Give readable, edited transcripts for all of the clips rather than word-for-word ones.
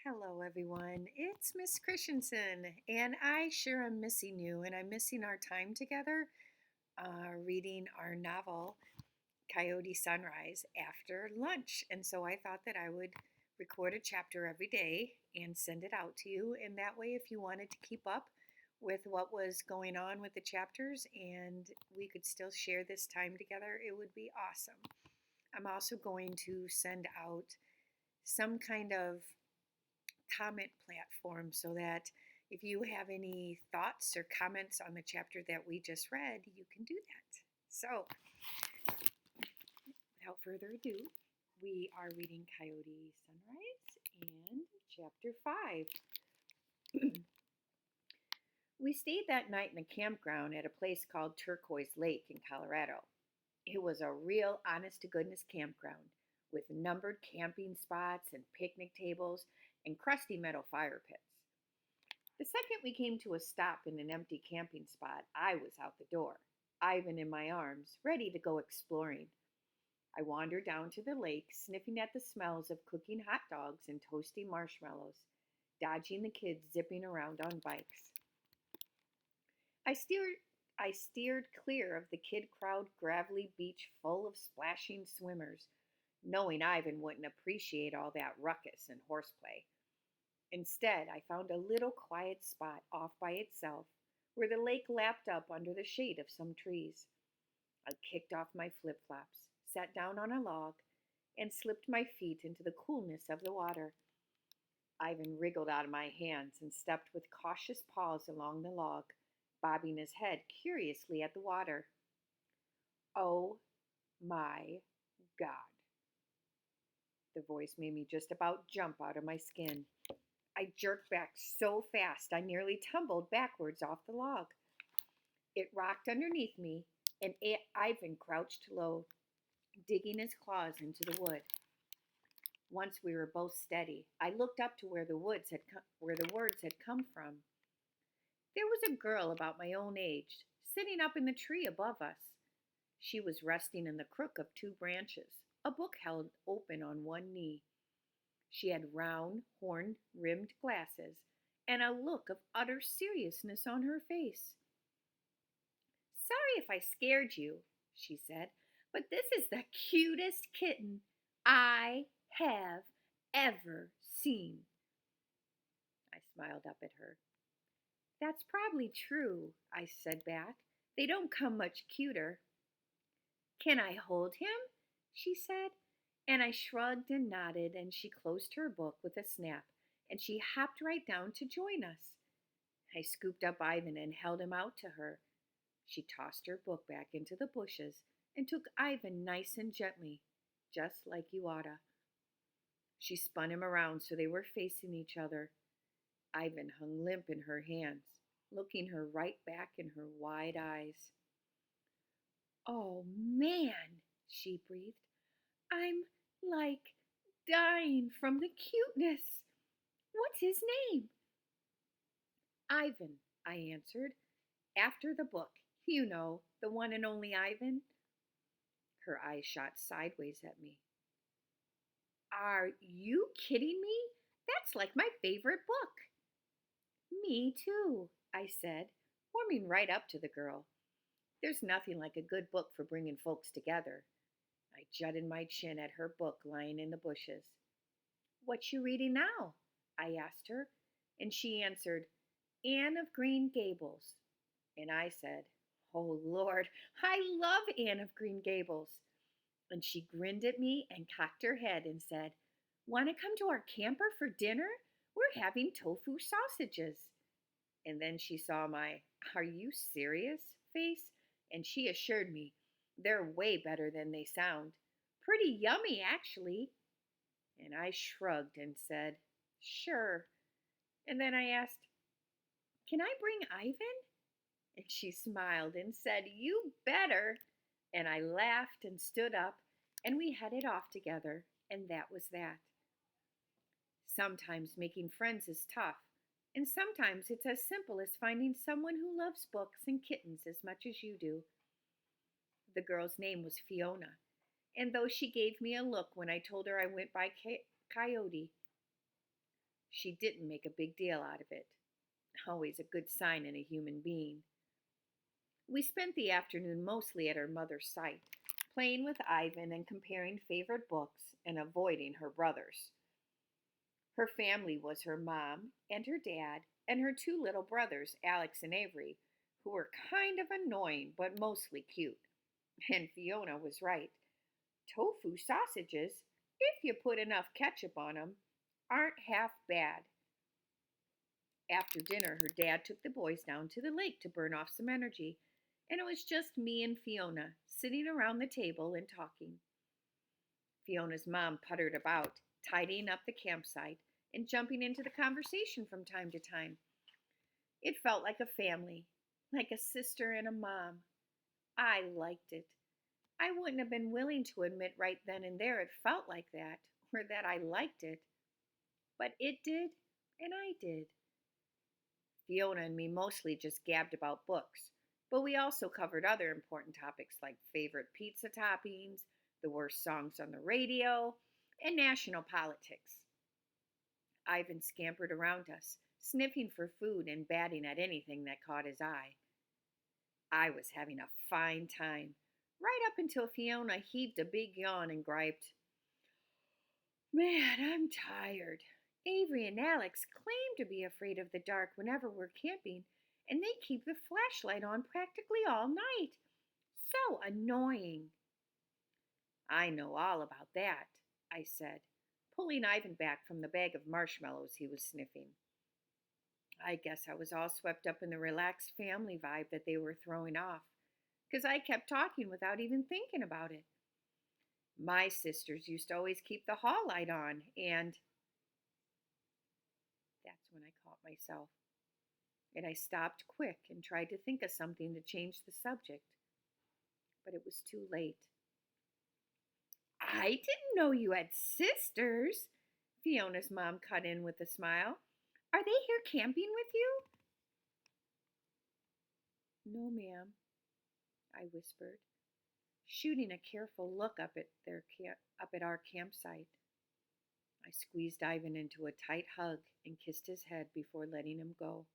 Hello, everyone. It's Miss Christensen, and I sure am missing you, and I'm missing our time together reading our novel, Coyote Sunrise, after lunch. And so I thought that I would record a chapter every day and send it out to you. And that way, if you wanted to keep up with what was going on with the chapters and we could still share this time together, it would be awesome. I'm also going to send out some kind of comment platform so that if you have any thoughts or comments on the chapter that we just read, you can do that. So, without further ado, we are reading Coyote Sunrise and chapter 5. We stayed that night in the campground at a place called Turquoise Lake in Colorado. It was a real honest to goodness campground with numbered camping spots and picnic tables and crusty metal fire pits. The second we came to a stop in an empty camping spot, I was out the door, Ivan in my arms, ready to go exploring. I wandered down to the lake, sniffing at the smells of cooking hot dogs and toasty marshmallows, dodging the kids zipping around on bikes. I steered clear of the kid-crowd gravelly beach full of splashing swimmers, knowing Ivan wouldn't appreciate all that ruckus and horseplay. Instead, I found a little quiet spot off by itself where the lake lapped up under the shade of some trees. I kicked off my flip-flops, sat down on a log, and slipped my feet into the coolness of the water. Ivan wriggled out of my hands and stepped with cautious paws along the log, bobbing his head curiously at the water. Oh my God. The voice made me just about jump out of my skin. I jerked back so fast I nearly tumbled backwards off the log. It rocked underneath me, and Ivan crouched low, digging his claws into the wood. Once we were both steady, I looked up to where the words had come from. There was a girl about my own age, sitting up in the tree above us. She was resting in the crook of two branches, a book held open on one knee. She had round, horn-rimmed glasses and a look of utter seriousness on her face. "Sorry if I scared you," she said, "but this is the cutest kitten I have ever seen." I smiled up at her. "That's probably true," I said back. "They don't come much cuter." "Can I hold him?" she said. And I shrugged and nodded, and she closed her book with a snap, and she hopped right down to join us. I scooped up Ivan and held him out to her. She tossed her book back into the bushes and took Ivan nice and gently, just like you oughta. She spun him around so they were facing each other. Ivan hung limp in her hands, looking her right back in her wide eyes. "Oh, man," she breathed. "I'm like dying from the cuteness. What's his name?" "Ivan," I answered. "After the book. You know, the one and only Ivan." Her eyes shot sideways at me. "Are you kidding me? That's like my favorite book." "Me too," I said, warming right up to the girl. There's nothing like a good book for bringing folks together. I jutted my chin at her book lying in the bushes. "What you reading now?" I asked her, and she answered, "Anne of Green Gables." And I said, "Oh, Lord, I love Anne of Green Gables." And she grinned at me and cocked her head and said, "Want to come to our camper for dinner? We're having tofu sausages." And then she saw my "Are you serious?" face, and she assured me they're way better than they sound. Pretty yummy, actually. And I shrugged and said, "Sure." And then I asked, "Can I bring Ivan?" And she smiled and said, "You better." And I laughed and stood up, and we headed off together, and that was that. Sometimes making friends is tough, and sometimes it's as simple as finding someone who loves books and kittens as much as you do. The girl's name was Fiona, and though she gave me a look when I told her I went by Coyote, She didn't make a big deal out of it, always a good sign in a human being. We spent the afternoon mostly at her mother's site, playing with Ivan and comparing favorite books and avoiding her brothers. Her family was her mom and her dad and her two little brothers, Alex and Avery, who were kind of annoying but mostly cute. And Fiona was right. Tofu sausages, if you put enough ketchup on them, aren't half bad. After dinner, her dad took the boys down to the lake to burn off some energy, and it was just me and Fiona sitting around the table and talking. Fiona's mom puttered about, tidying up the campsite and jumping into the conversation from time to time. It felt like a family, like a sister and a mom. I liked it. I wouldn't have been willing to admit right then and there it felt like that, or that I liked it. But it did, and I did. Fiona and me mostly just gabbed about books, but we also covered other important topics like favorite pizza toppings, the worst songs on the radio, and national politics. Ivan scampered around us, sniffing for food and batting at anything that caught his eye. I was having a fine time, right up until Fiona heaved a big yawn and griped, "Man, I'm tired. Avery and Alex claim to be afraid of the dark whenever we're camping, and they keep the flashlight on practically all night. So annoying." "I know all about that," I said, pulling Ivan back from the bag of marshmallows he was sniffing. I guess I was all swept up in the relaxed family vibe that they were throwing off, because I kept talking without even thinking about it. My sisters used to always keep the hall light on, and that's when I caught myself. And I stopped quick and tried to think of something to change the subject, but it was too late. "I didn't know you had sisters," Fiona's mom cut in with a smile. "Are they here camping with you?" "No, ma'am," I whispered, shooting a careful look up at our campsite. I squeezed Ivan into a tight hug and kissed his head before letting him go.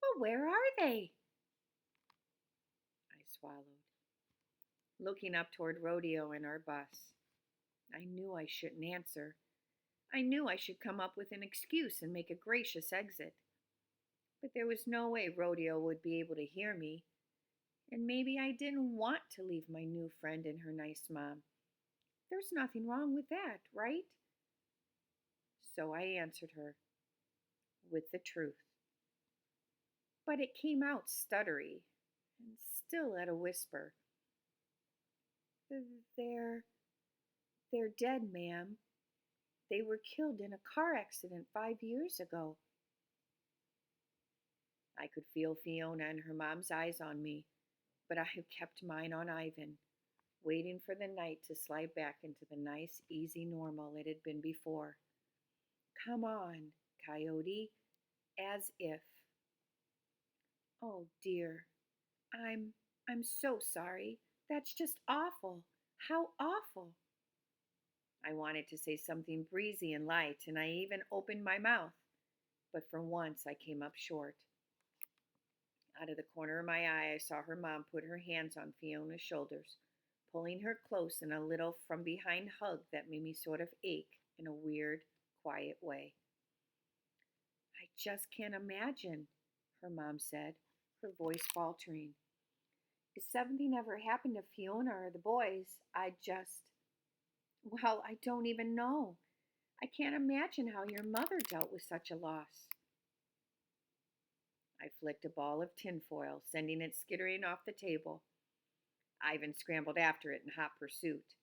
"Well, where are they?" I swallowed, looking up toward Rodeo and our bus. I knew I shouldn't answer. I knew I should come up with an excuse and make a gracious exit. But there was no way Rodeo would be able to hear me, and maybe I didn't want to leave my new friend and her nice mom. There's nothing wrong with that, right? So I answered her with the truth. But it came out stuttery and still at a whisper. They're they're dead, ma'am. They were killed in a car accident 5 years ago." I could feel Fiona and her mom's eyes on me, but I had kept mine on Ivan, waiting for the night to slide back into the nice, easy normal it had been before. "Come on, Coyote," as if. "Oh dear, I'm so sorry. That's just awful. How awful." I wanted to say something breezy and light, and I even opened my mouth, but for once I came up short. Out of the corner of my eye, I saw her mom put her hands on Fiona's shoulders, pulling her close in a little from behind hug that made me sort of ache in a weird, quiet way. "I just can't imagine," her mom said, her voice faltering. "If something ever happened to Fiona or the boys, well, I don't even know. I can't imagine how your mother dealt with such a loss." I flicked a ball of tinfoil, sending it skittering off the table. Ivan scrambled after it in hot pursuit.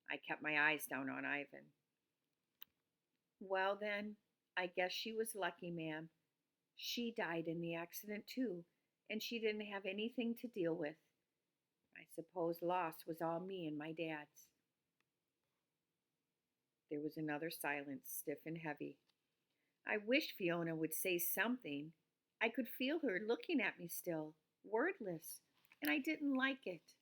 I kept my eyes down on Ivan. "Well, then, I guess she was lucky, ma'am. She died in the accident, too, and she didn't have anything to deal with. I suppose loss was all me and my dad's." There was another silence, stiff and heavy. I wished Fiona would say something. I could feel her looking at me still, wordless, and I didn't like it.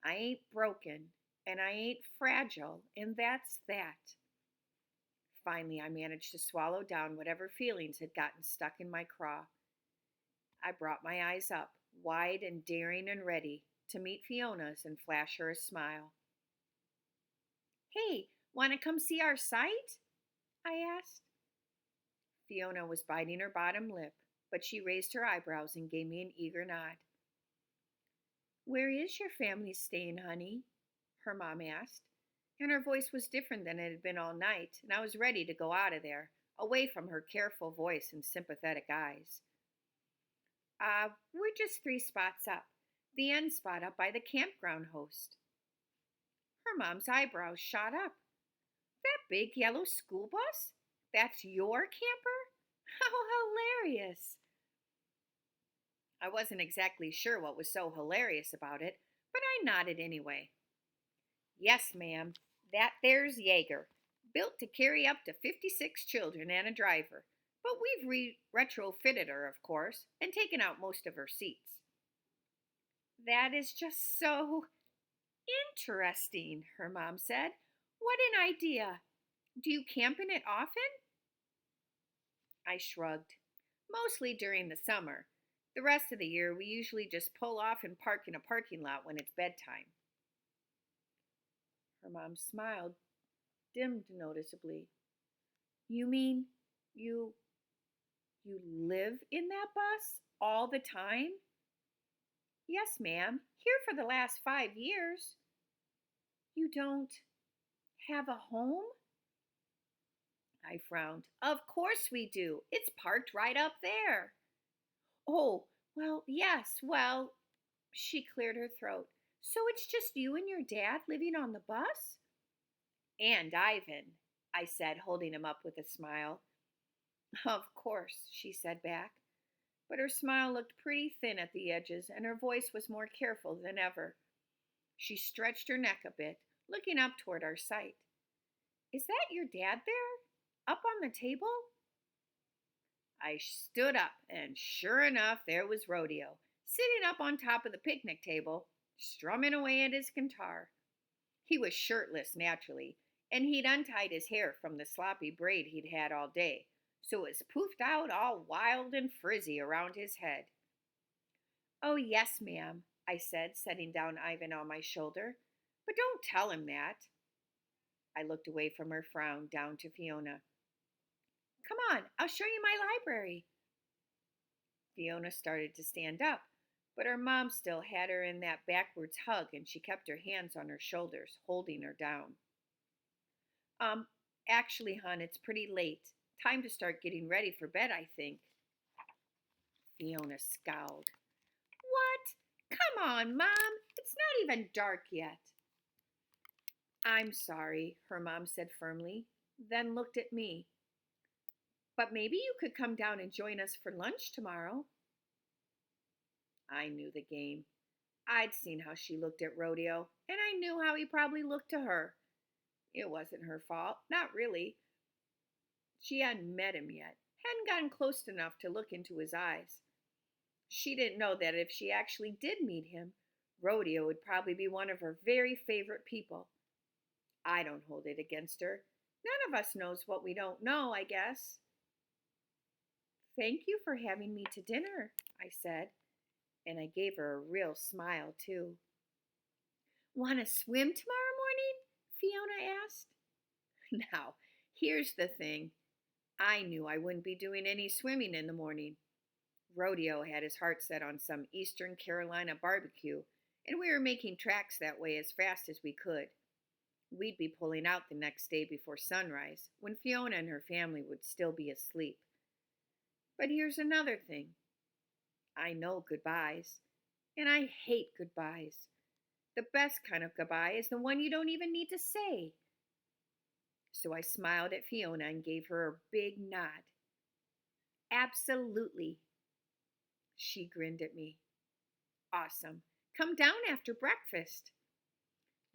I ain't broken, and I ain't fragile, and that's that. Finally, I managed to swallow down whatever feelings had gotten stuck in my craw. I brought my eyes up, wide and daring and ready, to meet Fiona's and flash her a smile. Hey, want to come see our site? I asked. Fiona was biting her bottom lip, but she raised her eyebrows and gave me an eager nod. Where is your family staying, honey? Her mom asked, and her voice was different than it had been all night, and I was ready to go out of there, away from her careful voice and sympathetic eyes. We're just 3 spots up, the end spot up by the campground host. Her mom's eyebrows shot up. That big yellow school bus? That's your camper? How hilarious! I wasn't exactly sure what was so hilarious about it, but I nodded anyway. Yes, ma'am, that there's Jaeger, built to carry up to 56 children and a driver, but we've retrofitted her, of course, and taken out most of her seats. That is just so interesting, her mom said. What an idea! Do you camp in it often? I shrugged. Mostly during the summer. The rest of the year, we usually just pull off and park in a parking lot when it's bedtime. Her mom's smile dimmed noticeably. You mean you live in that bus all the time? Yes, ma'am. Here for the last 5 years. You don't have a home? I frowned. Of course we do. It's parked right up there. Oh, well, yes, well, she cleared her throat. So it's just you and your dad living on the bus? And Ivan, I said, holding him up with a smile. Of course, she said back, but her smile looked pretty thin at the edges and her voice was more careful than ever. She stretched her neck a bit, looking up toward our site. Is that your dad there? Up on the table? I stood up, and sure enough, there was Rodeo, sitting up on top of the picnic table, strumming away at his guitar. He was shirtless, naturally, and he'd untied his hair from the sloppy braid he'd had all day, so it was poofed out all wild and frizzy around his head. Oh, yes, ma'am, I said, setting down Ivan on my shoulder, but don't tell him that. I looked away from her frown down to Fiona. Come on, I'll show you my library. Fiona started to stand up, but her mom still had her in that backwards hug and she kept her hands on her shoulders, holding her down. Actually, hon, it's pretty late. Time to start getting ready for bed, I think. Fiona scowled. What? Come on, Mom. It's not even dark yet. I'm sorry, her mom said firmly, then looked at me. But maybe you could come down and join us for lunch tomorrow. I knew the game. I'd seen how she looked at Rodeo, and I knew how he probably looked to her. It wasn't her fault, not really. She hadn't met him yet, hadn't gotten close enough to look into his eyes. She didn't know that if she actually did meet him, Rodeo would probably be one of her very favorite people. I don't hold it against her. None of us knows what we don't know, I guess. Thank you for having me to dinner, I said, and I gave her a real smile, too. Want to swim tomorrow morning? Fiona asked. Now, here's the thing. I knew I wouldn't be doing any swimming in the morning. Rodeo had his heart set on some Eastern Carolina barbecue, and we were making tracks that way as fast as we could. We'd be pulling out the next day before sunrise, when Fiona and her family would still be asleep. But here's another thing. I know goodbyes, and I hate goodbyes. The best kind of goodbye is the one you don't even need to say. So I smiled at Fiona and gave her a big nod. Absolutely. She grinned at me. Awesome. Come down after breakfast.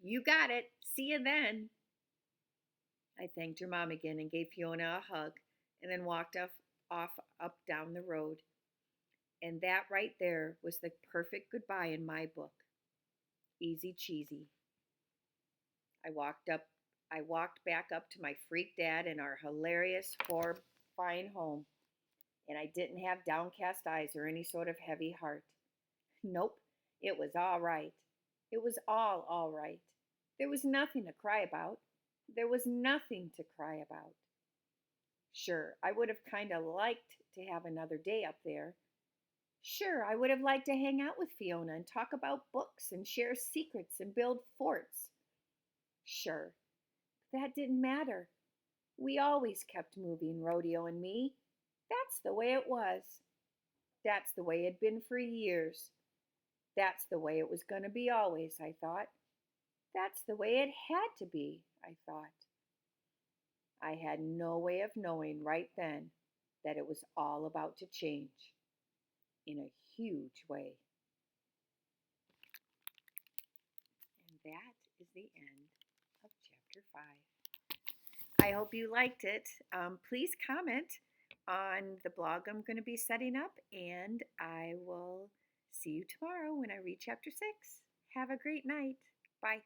You got it. See you then. I thanked her mom again and gave Fiona a hug and then walked off up down the road. And that right there was the perfect goodbye in my book. Easy cheesy. I walked up I walked back up to my freak dad and our hilarious four-fine home, and I didn't have downcast eyes or any sort of heavy heart. Nope, it was all right. It was all right. There was nothing to cry about. There was nothing to cry about. Sure, I would have kind of liked to have another day up there. Sure, I would have liked to hang out with Fiona and talk about books and share secrets and build forts. Sure, that didn't matter. We always kept moving, Rodeo and me. That's the way it was. That's the way it had been for years. That's the way it was going to be always, I thought. That's the way it had to be, I thought. I had no way of knowing right then that it was all about to change in a huge way. And that is the end of chapter 5. I hope you liked it. Please comment on the blog I'm going to be setting up, and I will see you tomorrow when I read chapter 6. Have a great night. Bye.